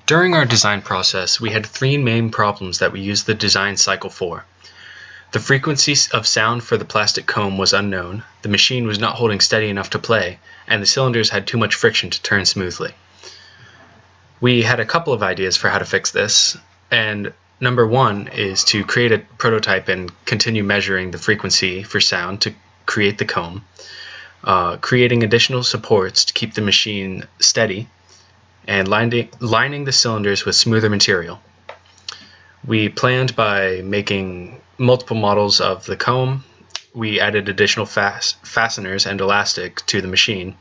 During our design process, we had three main problems that we used the design cycle for. The frequency of sound for the plastic comb was unknown, the machine was not holding steady enough to play, and the cylinders had too much friction to turn smoothly. We had a couple of ideas for how to fix this, and number one is to create a prototype and continue measuring the frequency for sound to create the comb, creating additional supports to keep the machine steady, and lining the cylinders with smoother material. We planned by making multiple models of the comb. We added additional fasteners and elastic to the machine,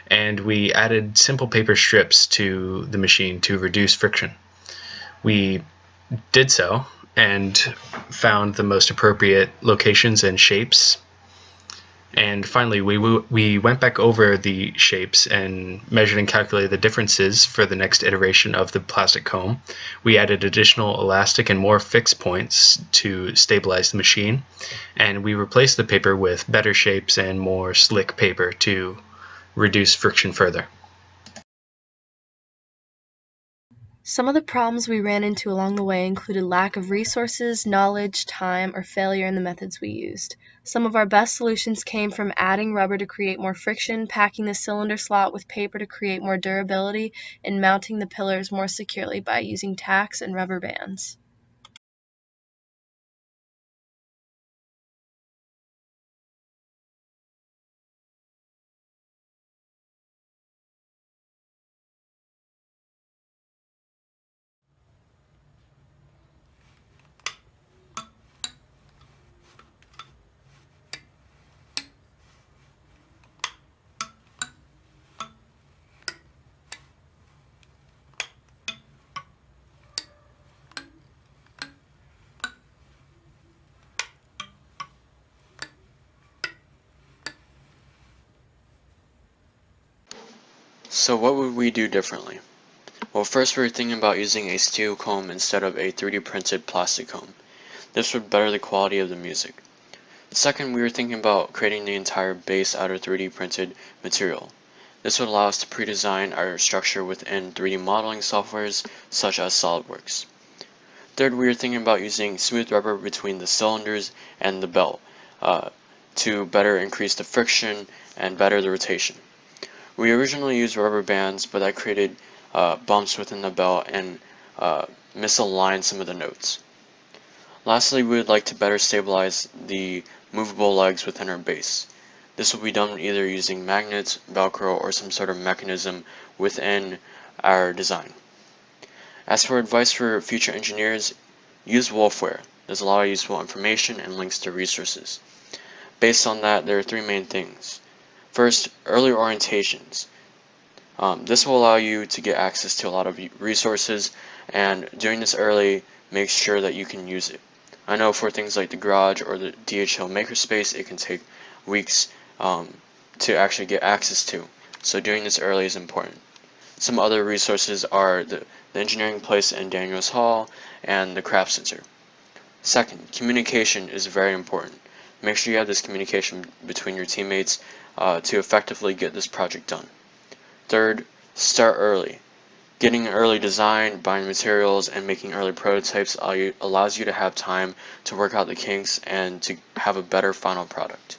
and we added simple paper strips to the machine to reduce friction. We did so and found the most appropriate locations and shapes. And finally, we went back over the shapes and measured and calculated the differences for the next iteration of the plastic comb. We added additional elastic and more fixed points to stabilize the machine, and we replaced the paper with better shapes and more slick paper to reduce friction further. Some of the problems we ran into along the way included lack of resources, knowledge, time, or failure in the methods we used. Some of our best solutions came from adding rubber to create more friction, packing the cylinder slot with paper to create more durability, and mounting the pillars more securely by using tacks and rubber bands. So what would we do differently? Well, first we were thinking about using a steel comb instead of a 3D printed plastic comb. This would better the quality of the music. Second, we were thinking about creating the entire base out of 3D printed material. This would allow us to pre-design our structure within 3D modeling softwares such as SolidWorks. Third, we were thinking about using smooth rubber between the cylinders and the belt to better increase the friction and better the rotation. We originally used rubber bands, but that created bumps within the belt and misaligned some of the notes. Lastly, we would like to better stabilize the movable legs within our base. This will be done either using magnets, Velcro, or some sort of mechanism within our design. As for advice for future engineers, use Wolfware. There's a lot of useful information and links to resources. Based on that, there are three main things. First, early orientations. This will allow you to get access to a lot of resources, and doing this early makes sure that you can use it. I know for things like the Garage or the DHL Makerspace, it can take weeks to actually get access to, so doing this early is important. Some other resources are the engineering place in Daniels Hall and the Craft Center. Second, communication is very important. Make sure you have this communication between your teammates to effectively get this project done. Third, start early. Getting an early design, buying materials, and making early prototypes allows you to have time to work out the kinks and to have a better final product.